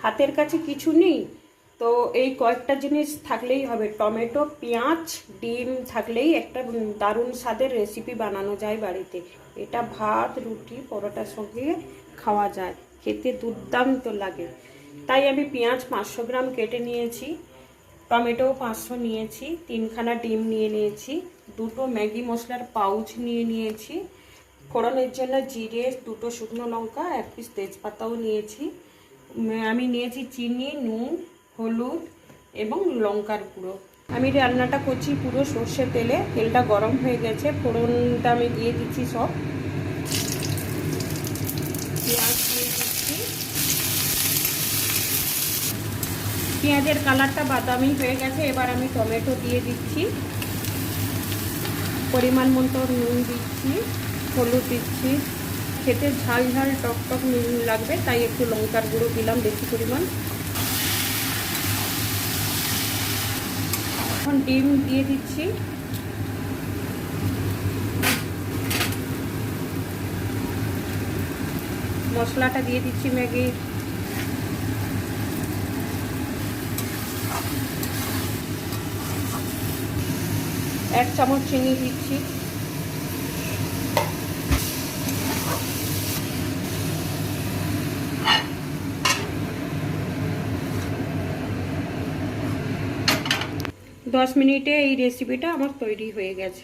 হাতের কাছে কিছু নেই, তো এই কয়েকটা জিনিস থাকলেই হবে। টমেটো, পেঁয়াজ, ডিম থাকলেই একটা দারুণ স্বাদের রেসিপি বানানো যায় বাড়িতে। এটা ভাত, রুটি, পরোটার সঙ্গে খাওয়া যায়, খেতে দুর্দান্ত লাগে। তাই আমি পেঁয়াজ 500 গ্রাম কেটে নিয়েছি, টমেটো 500 নিয়েছি, 3খানা ডিম নিয়ে নিয়েছি, 2টো ম্যাগি মশলার পাউচ নিয়ে নিয়েছি, ফোড়নের জন্য জিরে, 2টো শুকনো লঙ্কা, 1 পিস তেজপাতাও নিয়েছি। আমি নিয়েছি চিনি, নুন, হলুদ এবং লঙ্কার গুঁড়ো। আমি রান্নাটা করছি পুরো সর্ষে তেলে। তেলটা গরম হয়ে গেছে, ফোড়নটা আমি দিয়ে দিচ্ছি সব। পেঁয়াজ দিয়ে দিচ্ছি। পেঁয়াজের কালারটা বাদামি হয়ে গেছে, এবার আমি টমেটো দিয়ে দিচ্ছি। পরিমাণ মতো নুন দিচ্ছি, হলুদ দিচ্ছি। খেতে ঝাল ঝাল টক টক নুন লাগবে, তাই একটু লঙ্কার গুঁড়ো দিলাম বেশি পরিমাণ। এখন ডিম দিয়ে দিচ্ছি। মশলাটা দিয়ে দিচ্ছি ম্যাগি। এক চামচ চিনি দিচ্ছি। দশ মিনিটে এই রেসিপিটা আমার তৈরি হয়ে গেছে।